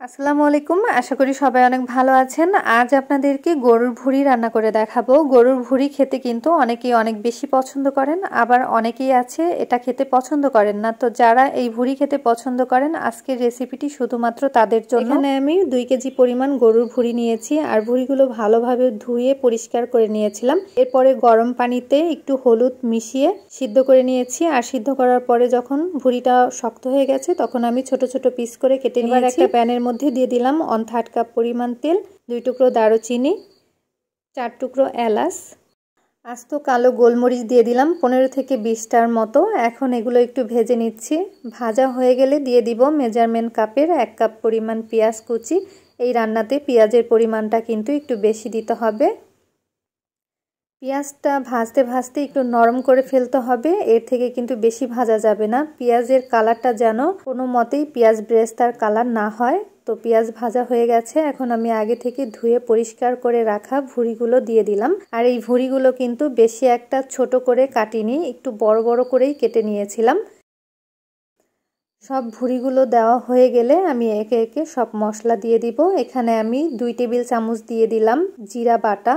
আসসালামু আলাইকুম। আশা করি সবাই অনেক ভালো আছেন। আজ আপনাদেরকে গরুর ভুঁড়ি রান্না করে দেখাবো। গরুর ভুঁড়ি খেতে কিন্তু অনেকেই অনেক বেশি পছন্দ করেন, আবার অনেকেই আছে এটা খেতে পছন্দ করেন না। তো যারা এই ভুঁড়ি খেতে পছন্দ করেন, আজকের রেসিপিটি শুধুমাত্র তাদের জন্য। এখানে আমি 2 কেজি পরিমাণ গরুর ভুঁড়ি নিয়েছি, আর ভুঁড়িগুলো ভালোভাবে ধুয়ে পরিষ্কার করে নিয়েছিলাম। এরপরে গরম পানিতে একটু হলুদ মিশিয়ে সিদ্ধ করে নিয়েছি, আর সিদ্ধ করার পরে যখন ভুঁড়িটা শক্ত হয়ে গেছে তখন আমি ছোট ছোট পিস করে কেটে নিয়েছি। একটা প্যানের মধ্যে দিয়ে দিলাম 1/3 কাপ পরিমাণ তেল, 2 টুকরো দারুচিনি, 4 টুকরো এলাচ, আস্ত কালো গোলমরিচ দিয়ে দিলাম 15 থেকে 20টার মতো। এখন এগুলো একটু ভেজে নিচ্ছি। ভাজা হয়ে গেলে দিয়ে দিব মেজারমেন্ট কাপের 1 কাপ পরিমাণ পেঁয়াজ কুচি। এই রান্নাতে পেঁয়াজের পরিমাণটা কিন্তু একটু বেশি দিতে হবে। পেঁয়াজটা ভাজতে ভাজতে একটু নরম করে ফেলতে হবে, এর থেকে কিন্তু বেশি ভাজা যাবে না। পেঁয়াজের কালারটা যেন কোনো মতেই পেঁয়াজ ব্রেস্তার কালার না হয়। তো পেঁয়াজ ভাজা হয়ে গেছে, এখন আমি আগে থেকে ধুয়ে পরিষ্কার করে রাখা ভুঁড়িগুলো দিয়ে দিলাম। আর এই ভুঁড়িগুলো কিন্তু বেশি একটা ছোট করে কাটিনি, একটু বড় বড় করেই কেটে নিয়েছিলাম। সব ভুঁড়িগুলো দেওয়া হয়ে গেলে আমি একে একে সব মশলা দিয়ে দিব। এখানে আমি 2 টেবিল চামচ দিয়ে দিলাম জিরা বাটা,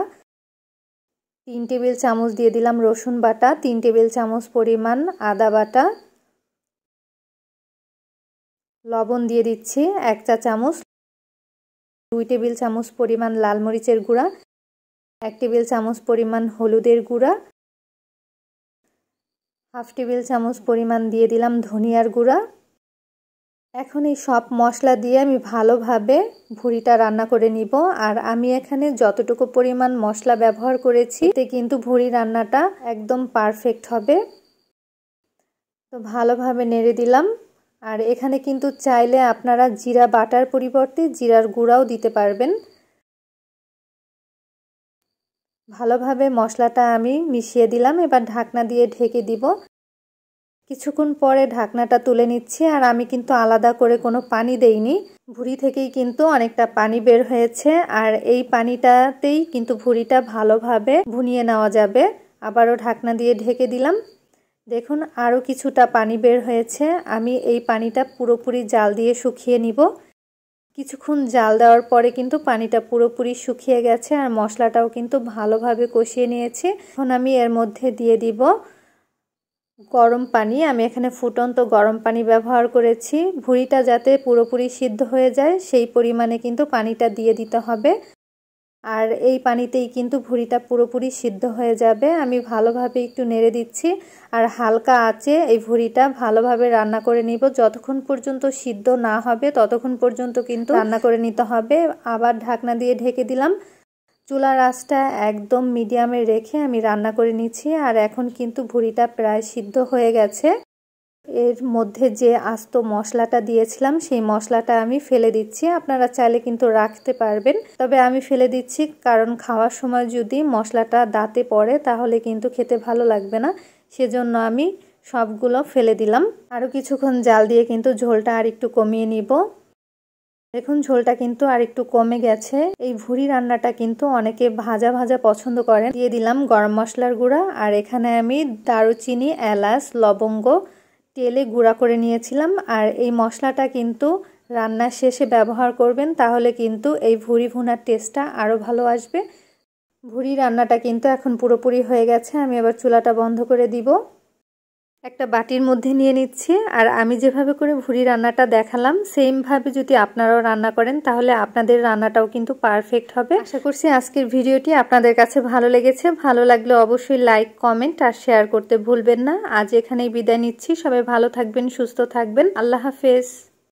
3 টেবিল চামচ দিয়ে দিলাম রসুন বাটা, 3 টেবিল চামচ পরিমাণ আদা বাটা, লবণ দিয়ে দিচ্ছি 1 চা চামচ, 2 টেবিল চামচ পরিমাণ লাল মরিচের গুঁড়া, 1 টেবিল চামচ পরিমাণ হলুদের গুঁড়া, 1/2 টেবিল চামচ পরিমাণ দিয়ে দিলাম ধনিয়ার গুঁড়া। এখন এই সব মশলা দিয়ে আমি ভালোভাবে ভুঁড়িটা রান্না করে নিব। আর আমি এখানে যতটুকু পরিমাণ মশলা ব্যবহার করেছি এতে কিন্তু ভুঁড়ি রান্নাটা একদম পারফেক্ট হবে। তো ভালোভাবে নেড়ে দিলাম। আর এখানে কিন্তু চাইলে আপনারা জিরা বাটার পরিবর্তে জিরার গুঁড়াও দিতে পারবেন। ভালোভাবে মশলাটা আমি মিশিয়ে দিলাম। এবার ঢাকনা দিয়ে ঢেকে দিব। কিছুক্ষণ পরে ঢাকনাটা তুলে নিচ্ছি। আর আমি কিন্তু আলাদা করে কোনো পানি দেইনি, ভুঁড়ি থেকেই কিন্তু অনেকটা পানি বের হয়েছে। আর এই পানিটাতেই কিন্তু ভুঁড়িটা ভালোভাবে ভুনিয়ে নেওয়া যাবে। আবারও ঢাকনা দিয়ে ঢেকে দিলাম। দেখুন আরও কিছুটা পানি বের হয়েছে। আমি এই পানিটা পুরোপুরি জাল দিয়ে শুকিয়ে নিব। কিছুক্ষণ জাল দেওয়ার পরে কিন্তু পানিটা পুরোপুরি শুকিয়ে গেছে, আর মশলাটাও কিন্তু ভালোভাবে কষিয়ে নিয়েছি। এখন আমি এর মধ্যে দিয়ে দিব গরম পানি। আমি এখানে ফুটন্ত গরম পানি ব্যবহার করেছি। ভুঁড়িটা যাতে পুরোপুরি সিদ্ধ হয়ে যায় সেই পরিমাণে কিন্তু পানিটা দিয়ে দিতে হবে। আর এই পানিতেই কিন্তু ভুঁড়িটা পুরোপুরি সিদ্ধ হয়ে যাবে। আমি ভালোভাবে একটু নেড়ে দিচ্ছি, আর হালকা আঁচে এই ভুঁড়িটা ভালোভাবে রান্না করে নিব। যতক্ষণ পর্যন্ত সিদ্ধ না হবে ততক্ষণ পর্যন্ত কিন্তু রান্না করে নিতে হবে। আবার ঢাকনা দিয়ে ঢেকে দিলাম। চুলার আঁচটা একদম মিডিয়ামে রেখে আমি রান্না করে নিচ্ছি। আর এখন কিন্তু ভুঁড়িটা প্রায় সিদ্ধ হয়ে গেছে। এর মধ্যে যে আস্ত মশলাটা দিয়েছিলাম সেই মশলাটা আমি ফেলে দিচ্ছি। আপনারা চাইলে কিন্তু রাখতে পারবেন, তবে আমি ফেলে দিচ্ছি কারণ খাওয়ার সময় যদি মশলাটা দাঁতে পড়ে তাহলে কিন্তু খেতে ভালো লাগবে না। সেজন্য আমি সবগুলো ফেলে দিলাম। আরও কিছুক্ষণ জাল দিয়ে কিন্তু ঝোলটা আর একটু কমিয়ে নিব। দেখুন ঝোলটা কিন্তু আর একটু কমে গেছে। এই ভুঁড়ি রান্নাটা কিন্তু অনেকে ভাজা ভাজা পছন্দ করেন। দিয়ে দিলাম গরম মশলার গুঁড়া, আর এখানে আমি দারুচিনি, এলাচ, লবঙ্গ তেলে গুঁড়া করে নিয়েছিলাম। আর এই মশলাটা কিন্তু রান্নার শেষে ব্যবহার করবেন, তাহলে কিন্তু এই ভুঁড়ি ভুনার টেস্টটা আরও ভালো আসবে। ভুঁড়ি রান্নাটা কিন্তু এখন পুরোপুরি হয়ে গেছে। আমি এবার চুলাটা বন্ধ করে দিব। একটা বাটির মধ্যে নিয়ে নিচ্ছি। আর আমি যেভাবে করে ভুঁড়ি রান্নাটা দেখালাম সেমভাবে যদি আপনারাও রান্না করেন তাহলে আপনাদের রান্নাটাও কিন্তু পারফেক্ট হবে। আশা করছি আজকের ভিডিওটি আপনাদের কাছে ভালো লেগেছে। ভালো লাগলে অবশ্যই লাইক, কমেন্ট আর শেয়ার করতে ভুলবেন না। আজ এখানেই বিদায় নিচ্ছি। সবাই ভালো থাকবেন, সুস্থ থাকবেন। আল্লাহ হাফেজ।